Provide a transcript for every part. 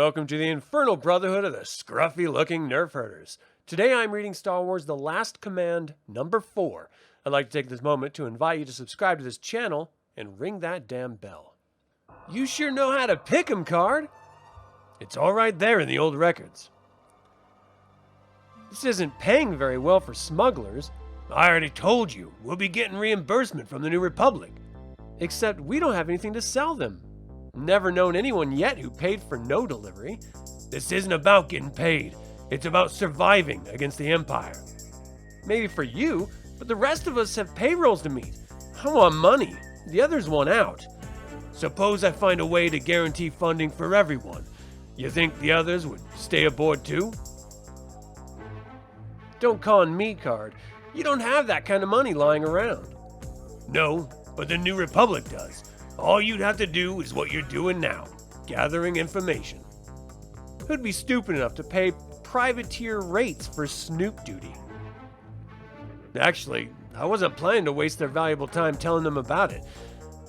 Welcome to the Infernal Brotherhood of the Scruffy-looking Nerf herders. Today I'm reading Star Wars The Last Command, number 4. I'd like to take this moment to invite you to subscribe to this channel and ring that damn bell. You sure know how to pick 'em, card. It's all right there in the old records. This isn't paying very well for smugglers. I already told you, we'll be getting reimbursement from the New Republic. Except we don't have anything to sell them. Never known anyone yet who paid for no delivery. This isn't about getting paid. It's about surviving against the Empire. Maybe for you, but the rest of us have payrolls to meet. I want money. The others want out. Suppose I find a way to guarantee funding for everyone. You think the others would stay aboard too? Don't con me, card. You don't have that kind of money lying around. No, but the New Republic does. All you'd have to do is what you're doing now, gathering information. Who'd be stupid enough to pay privateer rates for snoop duty? Actually, I wasn't planning to waste their valuable time telling them about it.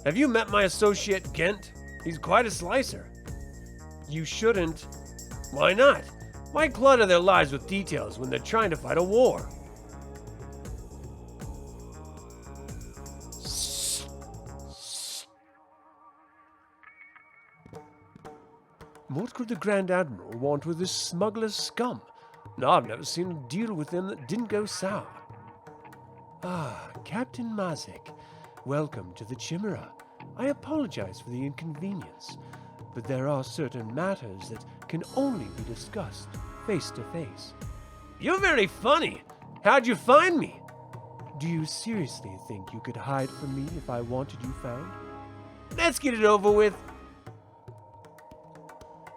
Have you met my associate, Gent? He's quite a slicer. You shouldn't. Why not? Why clutter their lives with details when they're trying to fight a war? What could the Grand Admiral want with this smuggler's scum? No, I've never seen a deal with them that didn't go sour. Ah, Captain Mazik. Welcome to the Chimera. I apologize for the inconvenience, but there are certain matters that can only be discussed face to face. You're very funny. How'd you find me? Do you seriously think you could hide from me if I wanted you found? Let's get it over with.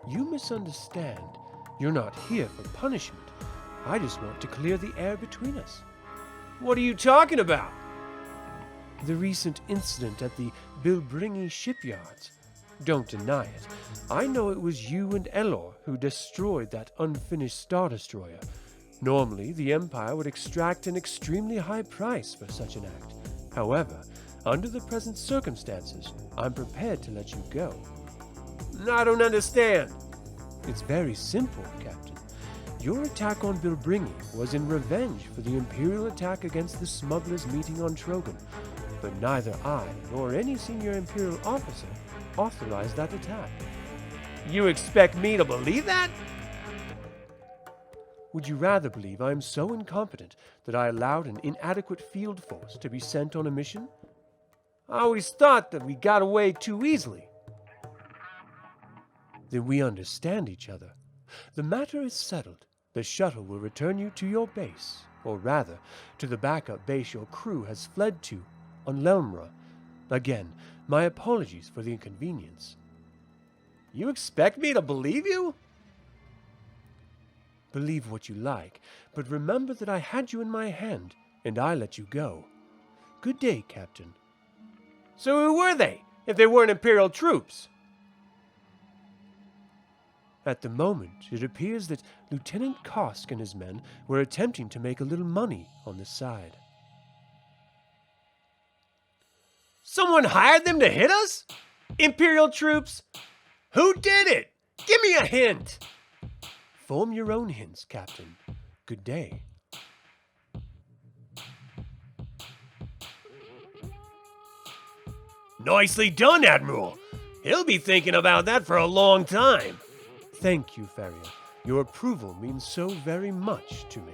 You misunderstand. You're not here for punishment. I just want to clear the air between us. What are you talking about? The recent incident at the Bilbringi shipyards. Don't deny it. I know it was you and Elor who destroyed that unfinished Star Destroyer. Normally, the Empire would extract an extremely high price for such an act. However, under the present circumstances, I'm prepared to let you go. I don't understand. It's very simple, Captain. Your attack on Bilbringi was in revenge for the Imperial attack against the smugglers meeting on Trogan. But neither I nor any senior Imperial officer authorized that attack. You expect me to believe that? Would you rather believe I am so incompetent that I allowed an inadequate field force to be sent on a mission? I always thought that we got away too easily. Then we understand each other. The matter is settled. The shuttle will return you to your base, or rather, to the backup base your crew has fled to on Lelmra. Again, my apologies for the inconvenience. You expect me to believe you? Believe what you like, but remember that I had you in my hand, and I let you go. Good day, Captain. So who were they, if they weren't Imperial troops? At the moment, it appears that Lieutenant Kosk and his men were attempting to make a little money on the side. Someone hired them to hit us? Imperial troops? Who did it? Give me a hint. Form your own hints, Captain. Good day. Nicely done, Admiral. He'll be thinking about that for a long time. Thank you, Farrier. Your approval means so very much to me.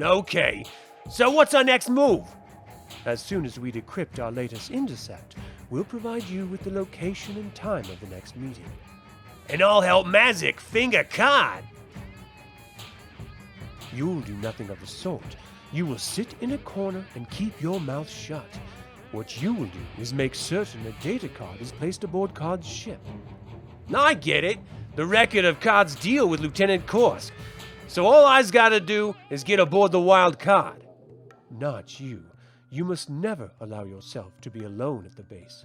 Okay, so what's our next move? As soon as we decrypt our latest intercept, we'll provide you with the location and time of the next meeting. And I'll help Mazik finger card. You'll do nothing of the sort. You will sit in a corner and keep your mouth shut. What you will do is make certain a data card is placed aboard Card's ship. I get it. The record of Card's deal with Lieutenant Kosk. So all I's gotta do is get aboard the wild card. Not you. You must never allow yourself to be alone at the base.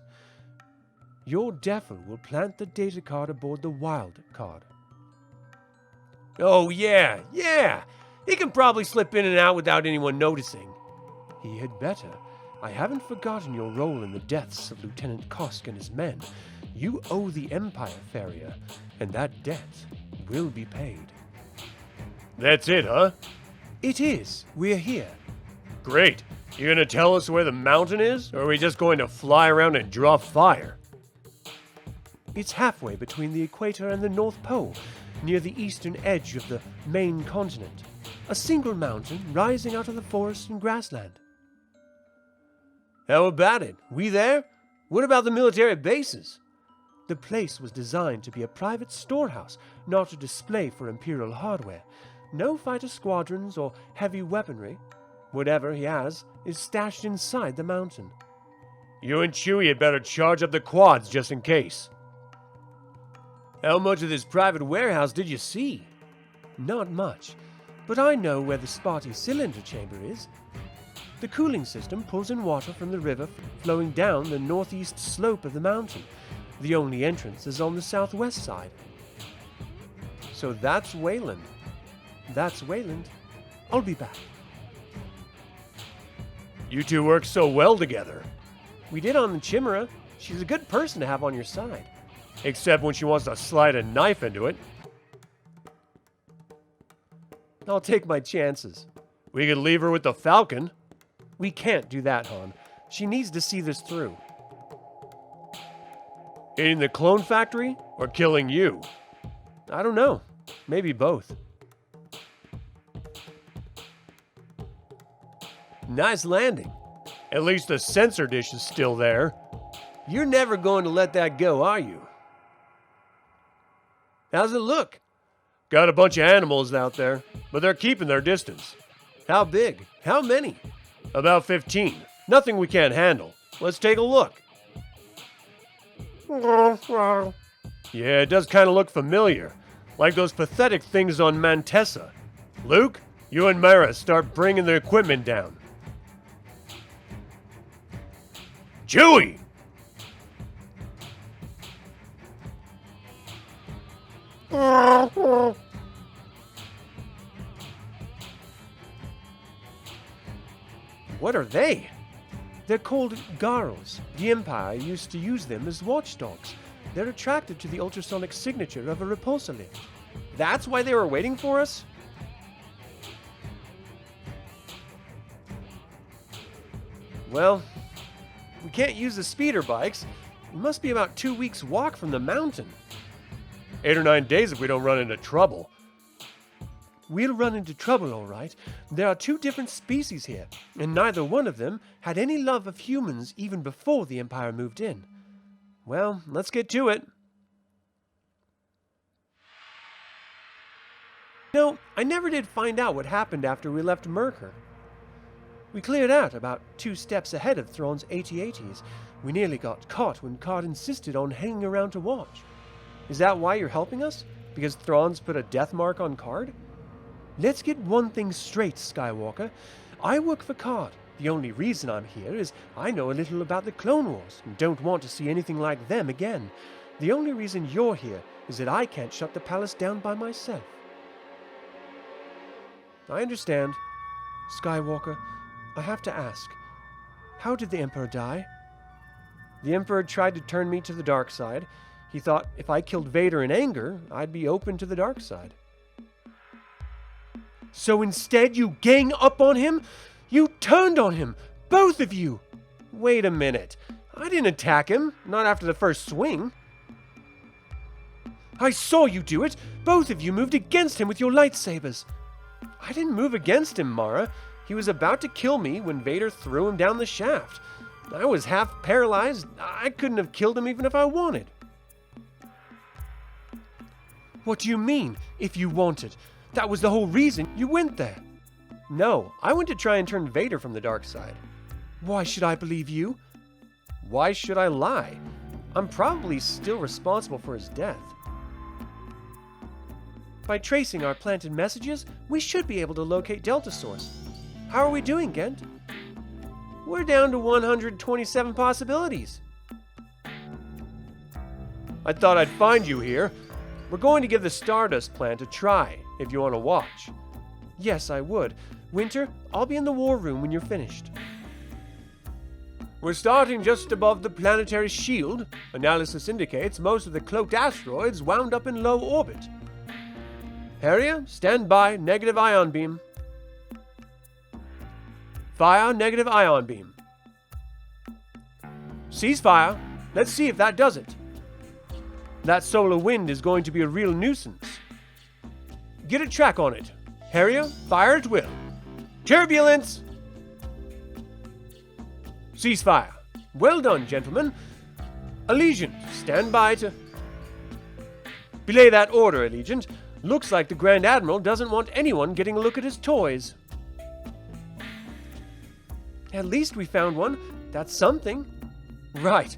Your Deffer will plant the data card aboard the wild card. Oh, yeah. He can probably slip in and out without anyone noticing. He had better. I haven't forgotten your role in the deaths of Lieutenant Kosk and his men. You owe the Empire, Farrier, and that debt will be paid. That's it, huh? It is. We're here. Great. You gonna tell us where the mountain is, or are we just going to fly around and draw fire? It's halfway between the equator and the North Pole, near the eastern edge of the main continent. A single mountain rising out of the forest and grassland. How about it? We there? What about the military bases? The place was designed to be a private storehouse, not a display for Imperial hardware. No fighter squadrons or heavy weaponry. Whatever he has is stashed inside the mountain. You and Chewie had better charge up the quads just in case. How much of this private warehouse did you see? Not much, but I know where the spotty cylinder chamber is. The cooling system pulls in water from the river flowing down the northeast slope of the mountain. The only entrance is on the southwest side. So that's Wayland. That's Wayland. I'll be back. You two work so well together. We did on the Chimera. She's a good person to have on your side. Except when she wants to slide a knife into it. I'll take my chances. We could leave her with the Falcon. We can't do that, Han. She needs to see this through. In the clone factory or killing you? I don't know. Maybe both. Nice landing. At least the sensor dish is still there. You're never going to let that go, are you? How's it look? Got a bunch of animals out there, but they're keeping their distance. How big? How many? About 15. Nothing we can't handle. Let's take a look. Yeah, it does kind of look familiar. Like those pathetic things on Mantessa. Luke, you and Mara start bringing the equipment down. Chewie! What are they? They're called Garls. The Empire used to use them as watchdogs. They're attracted to the ultrasonic signature of a repulsor lift. That's why they were waiting for us? Well, we can't use the speeder bikes. It must be about 2 weeks' walk from the mountain. 8 or 9 days if we don't run into trouble. We'll run into trouble, all right. There are 2 different species here, and neither one of them had any love of humans even before the Empire moved in. Well, let's get to it. No, I never did find out what happened after we left Merkur. We cleared out about 2 steps ahead of Thrawn's AT-ATs. We nearly got caught when Card insisted on hanging around to watch. Is that why you're helping us? Because Thrawn's put a death mark on Card? Let's get one thing straight, Skywalker. I work for Card. The only reason I'm here is I know a little about the Clone Wars and don't want to see anything like them again. The only reason you're here is that I can't shut the palace down by myself. I understand. Skywalker, I have to ask, how did the Emperor die? The Emperor tried to turn me to the dark side. He thought if I killed Vader in anger, I'd be open to the dark side. So instead you gang up on him? You turned on him, both of you! Wait a minute. I didn't attack him, not after the first swing. I saw you do it! Both of you moved against him with your lightsabers. I didn't move against him, Mara. He was about to kill me when Vader threw him down the shaft. I was half paralyzed. I couldn't have killed him even if I wanted. What do you mean, if you wanted? That was the whole reason you went there. No, I went to try and turn Vader from the dark side. Why should I believe you? Why should I lie? I'm probably still responsible for his death. By tracing our planted messages, we should be able to locate Delta Source. How are we doing, Gent? We're down to 127 possibilities. I thought I'd find you here. We're going to give the Stardust plant a try, if you want to watch. Yes, I would. Winter, I'll be in the war room when you're finished. We're starting just above the planetary shield. Analysis indicates most of the cloaked asteroids wound up in low orbit. Harrier, stand by. Negative ion beam. Fire, negative ion beam. Ceasefire. Let's see if that does it. That solar wind is going to be a real nuisance. Get a track on it. Harrier, fire at will. Turbulence! Ceasefire. Well done, gentlemen. Allegiant, stand by to... Belay that order, Allegiant. Looks like the Grand Admiral doesn't want anyone getting a look at his toys. At least we found one. That's something. Right.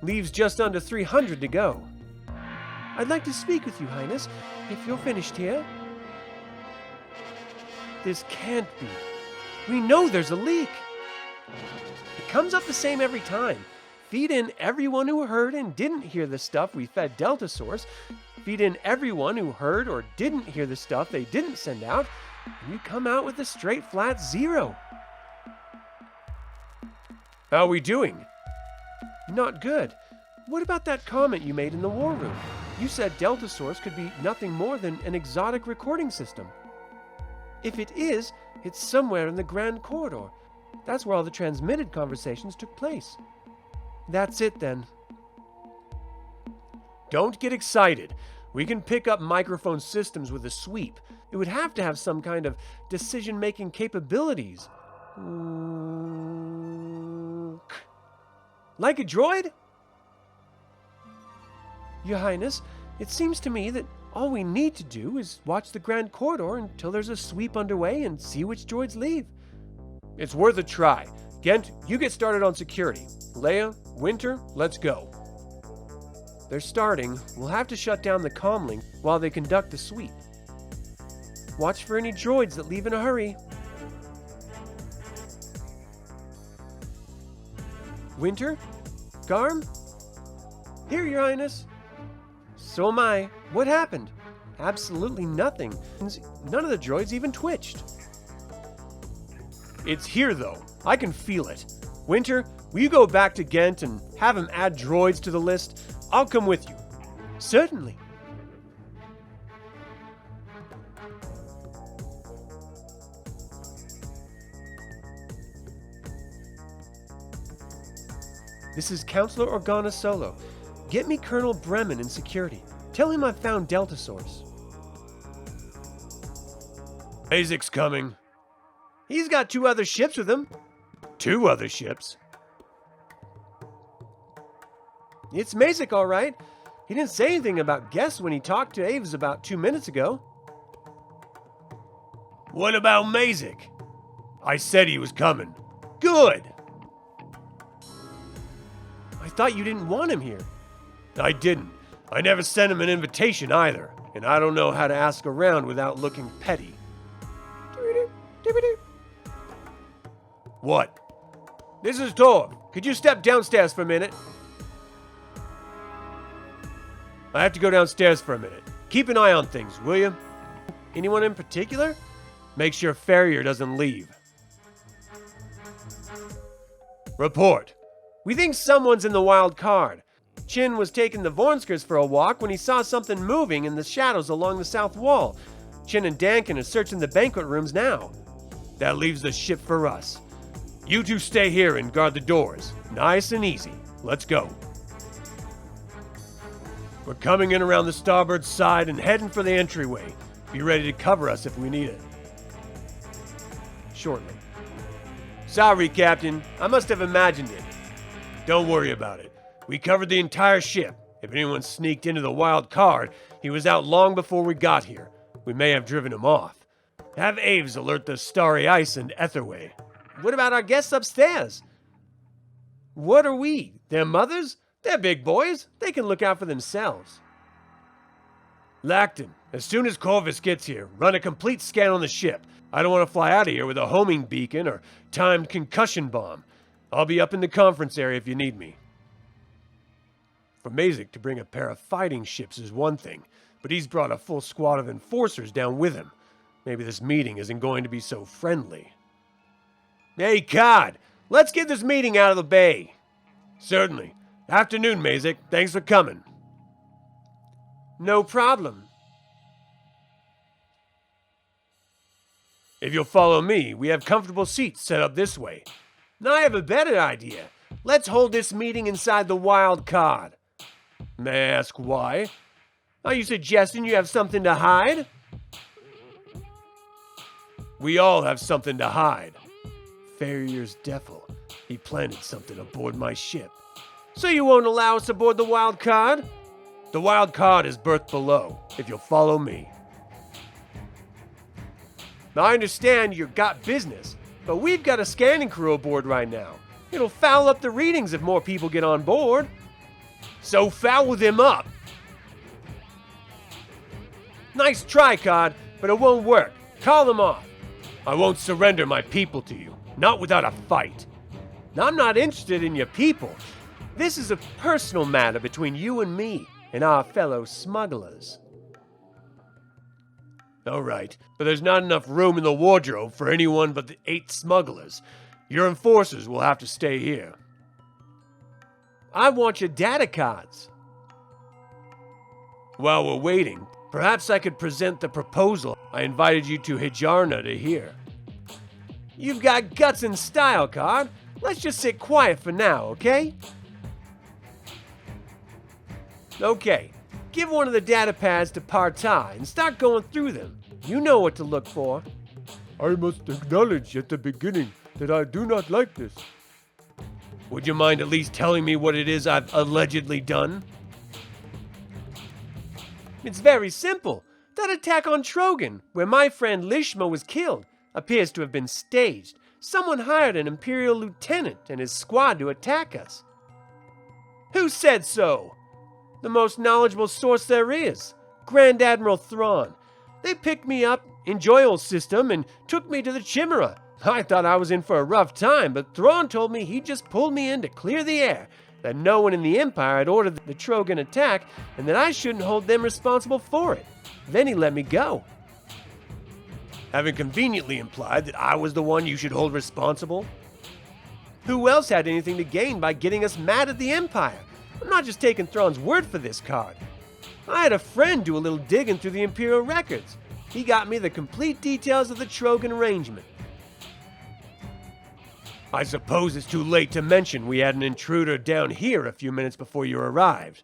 Leaves just under 300 to go. I'd like to speak with you, Highness, if you're finished here. This can't be. We know there's a leak. It comes up the same every time. Feed in everyone who heard and didn't hear the stuff we fed Delta Source. Feed in everyone who heard or didn't hear the stuff they didn't send out. And you come out with a straight flat 0. How are we doing? Not good. What about that comment you made in the war room? You said Delta Source could be nothing more than an exotic recording system. If it is, it's somewhere in the Grand Corridor. That's where all the transmitted conversations took place. That's it then. Don't get excited. We can pick up microphone systems with a sweep. It would have to have some kind of decision-making capabilities. Like a droid? Your Highness, it seems to me that all we need to do is watch the Grand Corridor until there's a sweep underway and see which droids leave. It's worth a try. Gent, you get started on security. Leia, Winter, let's go. They're starting. We'll have to shut down the comlink while they conduct the sweep. Watch for any droids that leave in a hurry. Winter? Garm? Here, Your Highness. So am I. What happened? Absolutely nothing. None of the droids even twitched. It's here, though. I can feel it. Winter, will you go back to Ghent and have him add droids to the list? I'll come with you. Certainly. This is Counselor Organa Solo. Get me Colonel Bremen in security. Tell him I found Delta Source. Basic's coming. He's got 2 other ships with him. 2 other ships? It's Mazik, all right. He didn't say anything about guests when he talked to Aves about 2 minutes ago. What about Mazik? I said he was coming. Good. I thought you didn't want him here. I didn't. I never sent him an invitation either, and I don't know how to ask around without looking petty. What? This is Torv. Could you step downstairs for a minute? I have to go downstairs for a minute. Keep an eye on things, will you? Anyone in particular? Make sure Farrier doesn't leave. Report. We think someone's in the wild card. Chin was taking the Vornskers for a walk when he saw something moving in the shadows along the south wall. Chin and Dankin are searching the banquet rooms now. That leaves the ship for us. You 2 stay here and guard the doors. Nice and easy. Let's go. We're coming in around the starboard side and heading for the entryway. Be ready to cover us if we need it. Shortly. Sorry, Captain. I must have imagined it. Don't worry about it. We covered the entire ship. If anyone sneaked into the wild card, he was out long before we got here. We may have driven him off. Have Aves alert the Starry Ice and Etherway. What about our guests upstairs? What are we? Their mothers? They're big boys. They can look out for themselves. Lacton, as soon as Corvus gets here, run a complete scan on the ship. I don't want to fly out of here with a homing beacon or timed concussion bomb. I'll be up in the conference area if you need me. For Mazik to bring a pair of fighting ships is one thing, but he's brought a full squad of enforcers down with him. Maybe this meeting isn't going to be so friendly. Hey, Cod! let's get this meeting out of the bay. Certainly. Afternoon, Mazik. Thanks for coming. No problem. If you'll follow me, we have comfortable seats set up this way. Now I have a better idea. Let's hold this meeting inside the wild card. May I ask why? Are you suggesting you have something to hide? We all have something to hide. Farrier's devil. He planted something aboard my ship. So you won't allow us aboard the wild card? The wild card is berthed below, if you'll follow me. Now, I understand you've got business, but we've got a scanning crew aboard right now. It'll foul up the readings if more people get on board. So foul them up. Nice try, Cod, but it won't work. Call them off. I won't surrender my people to you, not without a fight. Now, I'm not interested in your people. This is a personal matter between you and me and our fellow smugglers. All right, but there's not enough room in the wardrobe for anyone but the 8 smugglers. Your enforcers will have to stay here. I want your data cards. While we're waiting, perhaps I could present the proposal I invited you to Hijarna to hear. You've got guts and style, Card. Let's just sit quiet for now, okay? Okay, give one of the data pads to Partai and start going through them. You know what to look for. I must acknowledge at the beginning that I do not like this. Would you mind at least telling me what it is I've allegedly done? It's very simple. That attack on Trogan, where my friend Lishma was killed, appears to have been staged. Someone hired an Imperial lieutenant and his squad to attack us. Who said so? The most knowledgeable source there is, Grand Admiral Thrawn. They picked me up in Joyle's system and took me to the Chimera. I thought I was in for a rough time, but Thrawn told me he just pulled me in to clear the air, that no one in the Empire had ordered the Trogan attack, and that I shouldn't hold them responsible for it. Then he let me go. Having conveniently implied that I was the one you should hold responsible? Who else had anything to gain by getting us mad at the Empire? I'm not just taking Thrawn's word for this, Card. I had a friend do a little digging through the Imperial records. He got me the complete details of the Trogan arrangement. I suppose it's too late to mention we had an intruder down here a few minutes before you arrived.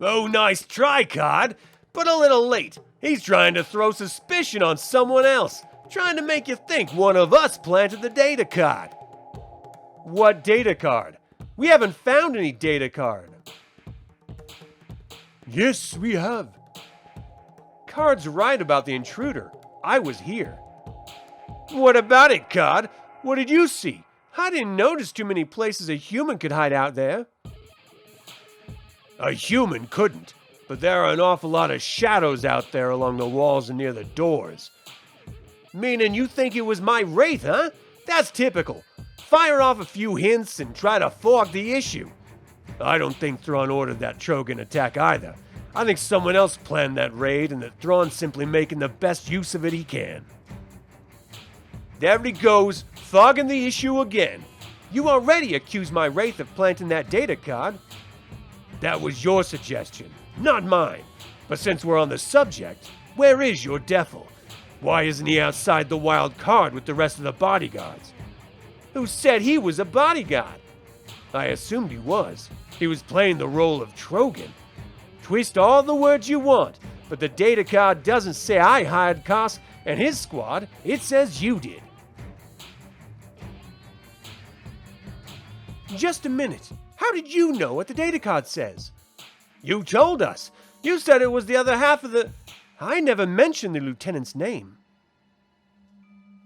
Oh, nice try, Cod, but a little late. He's trying to throw suspicion on someone else, trying to make you think one of us planted the data card. What data card? We haven't found any data card. Yes, we have. Card's right about the intruder. I was here. What about it, Cod? What did you see? I didn't notice too many places a human could hide out there. A human couldn't, but there are an awful lot of shadows out there along the walls and near the doors. Meaning you think it was my wraith, huh? That's typical. Fire off a few hints and try to fog the issue. I don't think Thrawn ordered that Trogan attack either. I think someone else planned that raid and that Thrawn's simply making the best use of it he can. There he goes, fogging the issue again. You already accused my wraith of planting that data card. That was your suggestion, not mine. But since we're on the subject, where is your devil? Why isn't he outside the wild card with the rest of the bodyguards? Who said he was a bodyguard? I assumed he was. He was playing the role of Trogan. Twist all the words you want, but the data card doesn't say I hired Koss and his squad. It says you did. Just a minute. How did you know what the data card says? You told us. You said it was the other half of the... I never mentioned the lieutenant's name.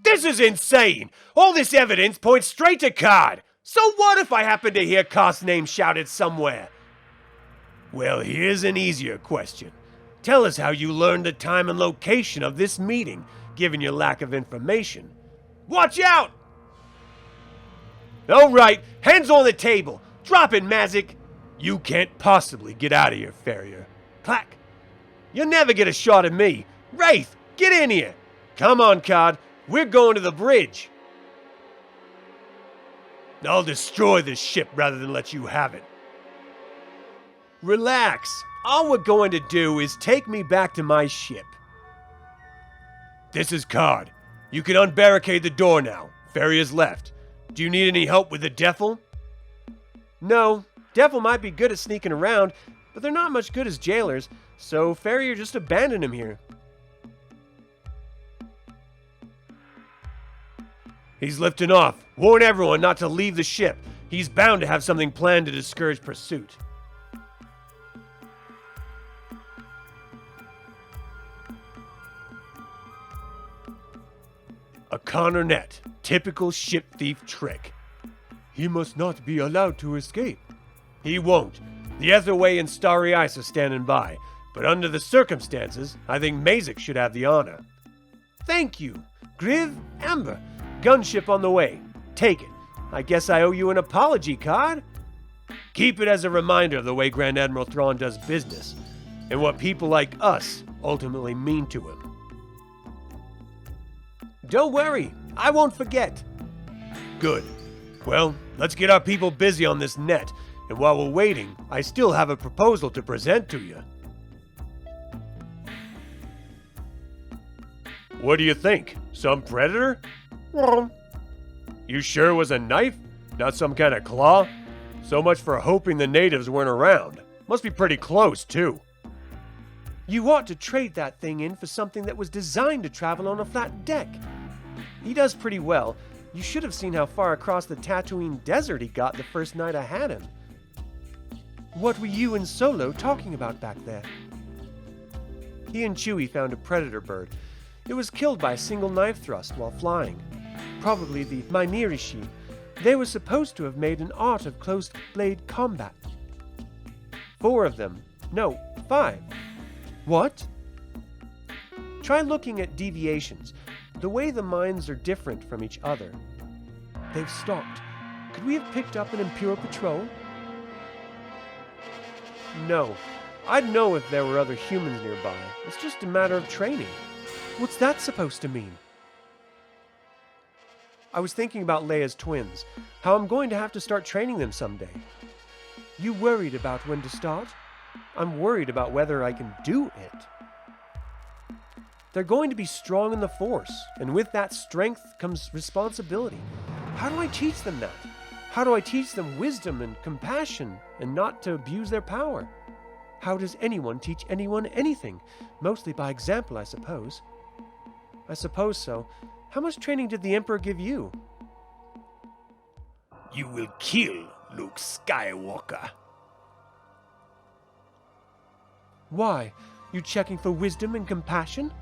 This is insane! All this evidence points straight to Card. So what if I happen to hear Koss' name shouted somewhere? Well, here's an easier question. Tell us how you learned the time and location of this meeting, given your lack of information. Watch out! All right, hands on the table. Drop it, Mazik. You can't possibly get out of here, Farrier. Clack. You'll never get a shot at me. Wraith, get in here. Come on, Card. We're going to the bridge. I'll destroy this ship rather than let you have it. Relax. All we're going to do is take me back to my ship. This is Card. You can unbarricade the door now. Ferry is left. Do you need any help with the Defil? No, Defil might be good at sneaking around, but they're not much good as jailers, so Ferrier just abandoned him here. He's lifting off. Warn everyone not to leave the ship. He's bound to have something planned to discourage pursuit. A cornet. Typical ship thief trick. He must not be allowed to escape. He won't. The Etherway and Starry Ice are standing by, but under the circumstances, I think Mazik should have the honor. Thank you. Griv, Amber. Gunship on the way. Take it. I guess I owe you an apology, Card. Keep it as a reminder of the way Grand Admiral Thrawn does business, and what people like us ultimately mean to him. Don't worry, I won't forget. Good. Well, let's get our people busy on this net, and while we're waiting, I still have a proposal to present to you. What do you think? Some predator? You sure it was a knife? Not some kind of claw? So much for hoping the natives weren't around. Must be pretty close, too. You ought to trade that thing in for something that was designed to travel on a flat deck. He does pretty well. You should have seen how far across the Tatooine desert he got the first night I had him. What were you and Solo talking about back there? He and Chewie found a predator bird. It was killed by a single knife thrust while flying. Probably the Minirishi. They were supposed to have made an art of close-blade combat. 4 of them. No, 5. What? Try looking at deviations. The way the mines are different from each other. They've stopped. Could we have picked up an Imperial patrol? No. I'd know if there were other humans nearby. It's just a matter of training. What's that supposed to mean? I was thinking about Leia's twins, how I'm going to have to start training them someday. You worried about when to start? I'm worried about whether I can do it. They're going to be strong in the Force, and with that strength comes responsibility. How do I teach them that? How do I teach them wisdom and compassion and not to abuse their power? How does anyone teach anyone anything? Mostly by example, I suppose. I suppose so. How much training did the Emperor give you? You will kill Luke Skywalker. Why? You checking for wisdom and compassion?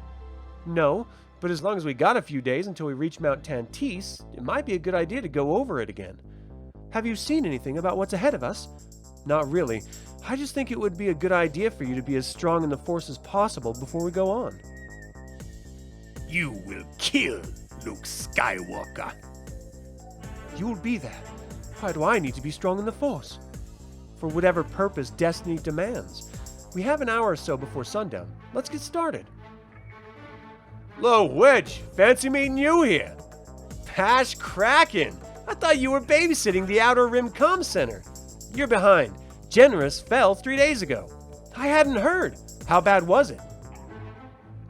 No, but as long as we got a few days until we reach Mount Tantis, it might be a good idea to go over it again. Have you seen anything about what's ahead of us? Not really. I just think it would be a good idea for you to be as strong in the Force as possible before we go on. You will kill Luke Skywalker. You'll be there. Why do I need to be strong in the Force? For whatever purpose destiny demands. We have an hour or so before sundown. Let's get started. Lo, Wedge, fancy meeting you here. Pash Kraken! I thought you were babysitting the Outer Rim Comm Center. You're behind. Generous fell 3 days ago. I hadn't heard. How bad was it?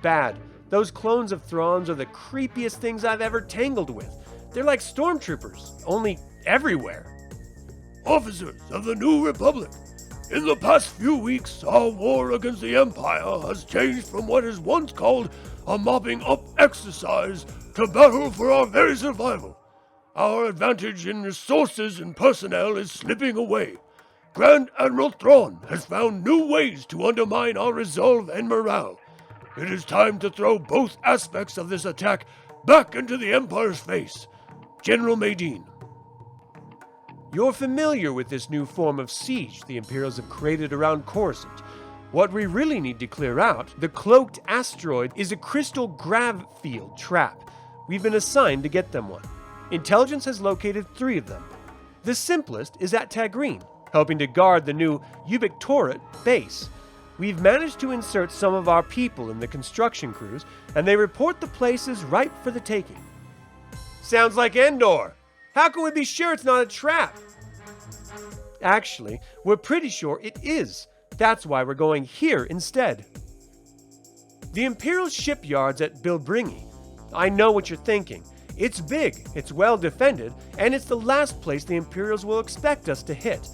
Bad. Those clones of Thrawns are the creepiest things I've ever tangled with. They're like stormtroopers, only everywhere. Officers of the New Republic, in the past few weeks, our war against the Empire has changed from what is once called a mopping up exercise to battle for our very survival. Our advantage in resources and personnel is slipping away. Grand Admiral Thrawn has found new ways to undermine our resolve and morale. It is time to throw both aspects of this attack back into the Empire's face. General Madine. You're familiar with this new form of siege the Imperials have created around Coruscant. What we really need to clear out, the cloaked asteroid, is a crystal grav field trap. We've been assigned to get them one. Intelligence has located 3 of them. The simplest is at Tagreen, helping to guard the new Ubictorat base. We've managed to insert some of our people in the construction crews, and they report the place is ripe for the taking. Sounds like Endor. How can we be sure it's not a trap? Actually, we're pretty sure it is. That's why we're going here instead. The Imperial shipyard's at Bilbringi. I know what you're thinking. It's big, it's well defended, and it's the last place the Imperials will expect us to hit.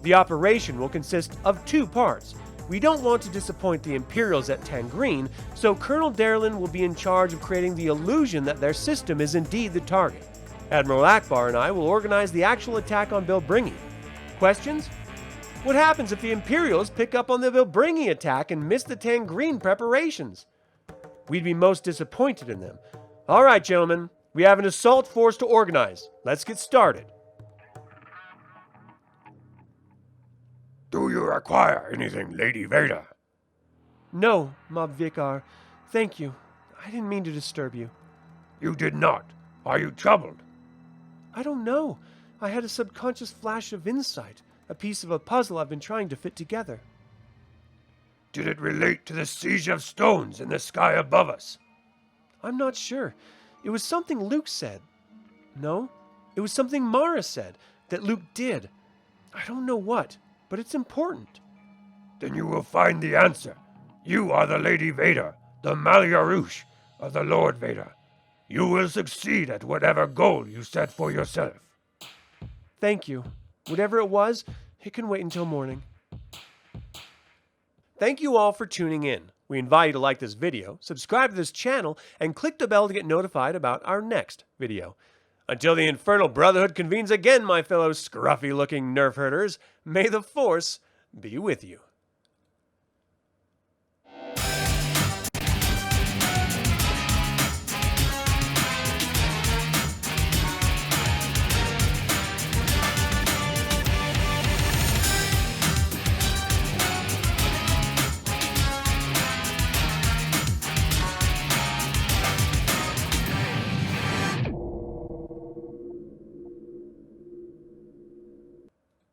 The operation will consist of 2 parts. We don't want to disappoint the Imperials at Tangreen, so Colonel Darlin will be in charge of creating the illusion that their system is indeed the target. Admiral Akbar and I will organize the actual attack on Bilbringi. Questions? What happens if the Imperials pick up on the Bilbringi attack and miss the Tangreen preparations? We'd be most disappointed in them. All right, gentlemen, we have an assault force to organize. Let's get started. Do you require anything, Lady Vader? No, Mob Vikar. Thank you. I didn't mean to disturb you. You did not. Are you troubled? I don't know. I had a subconscious flash of insight, a piece of a puzzle I've been trying to fit together. Did it relate to the siege of stones in the sky above us? I'm not sure. It was something Luke said. No, it was something Mara said that Luke did. I don't know what, but it's important. Then you will find the answer. You are the Lady Vader, the Malia Rouge of the Lord Vader. You will succeed at whatever goal you set for yourself. Thank you. Whatever it was, it can wait until morning. Thank you all for tuning in. We invite you to like this video, subscribe to this channel, and click the bell to get notified about our next video. Until the Infernal Brotherhood convenes again, my fellow scruffy-looking Nerf herders, may the Force be with you.